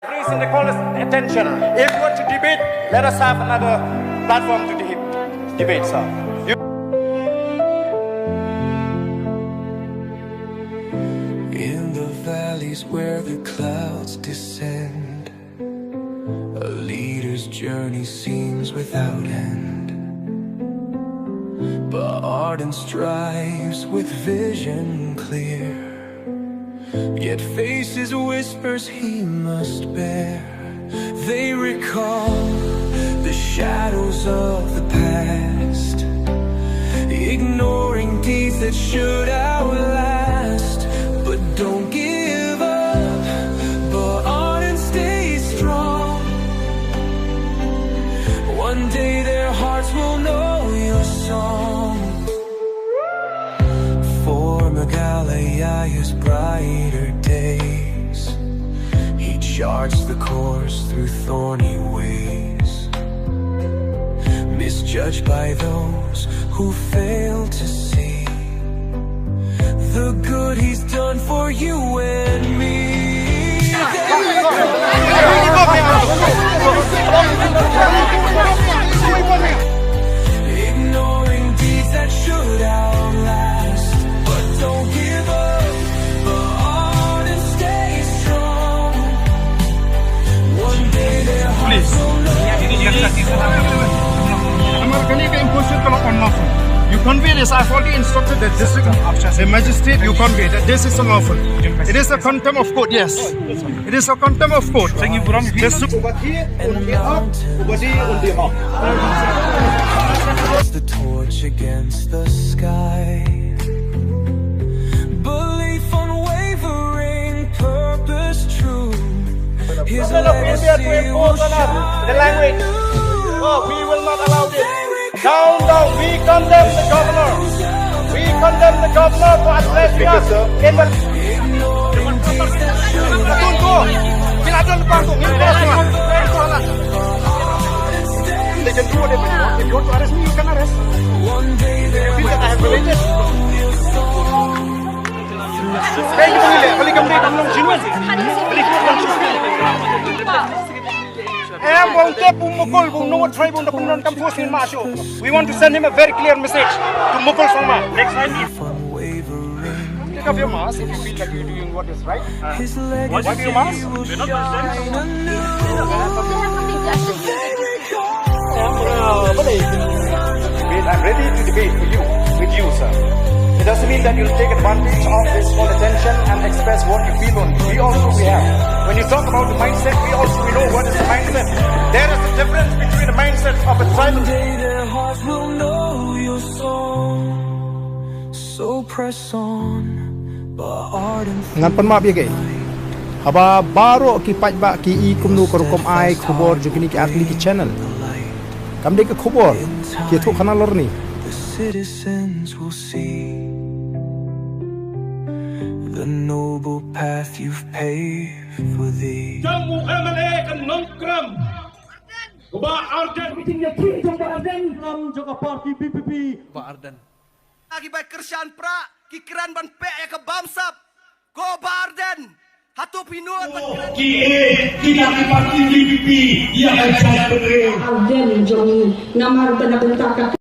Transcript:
Please in the callers attention. If you want to debate, let us have another platform to debate, sir. In the valleys where the clouds descend, a leader's journey seems without end. But Ardent strives with vision clear, yet faces whispers he must bear. They recall the shadows of the past, ignoring deeds that should outlast. But don't give up, but Ardent stays strong. One day their hearts will know your song. For Megalaya's brighter days, he charts the course through thorny ways, misjudged by those who fail to see the good he's done for you and me. Ignoring deeds that should outlast. But don't give up, but Ardent stay strong. One day their hearts will know. You convey this. I've already instructed the district the magistrate. You convey that this is unlawful. It is a contempt of court. Yes, it is a contempt of court. The torch against the sky, belief unwavering, purpose true. His legacy will shine. The language. Oh, we will not allow this. Down, down. We condemn the governor. We condemn the governor for addressing us in the. They can do whatever you want. If you want to arrest me, you can arrest. One day You feel that I have religion? We want to send him a very clear message to Mukul Sangma. Next time, take off your mask if you feel like you're doing what is right. Why do you mask? We're not I'm ready to debate with you, sir. It doesn't mean that you'll take advantage of this small attention and express what you feel on. We have. When you talk about the mindset, we know what is the mindset. There is a difference between the mindset of a tribal. their hearts will know your song. So press on, but Ardent. Ngan pen maaf ya ke. Haba baru ki pajba ki I kumnu korukom ai khubor jugini ki atli ki channel. Kam de ke khubor ki thu khana lorni. The citizens will see the noble path you've paved for thee. Jamu MLA kan nongkram. Ba Ardent meeting ya ki jam Ardent nam juga parti PPP. Ba Ardent. Akibat kerjaan pra kikiran ban pe ya ke bamsap. Go ba Ardent. Hatu pinut Tidak parti PPP. Ia akan Ardent jong namar benabentaka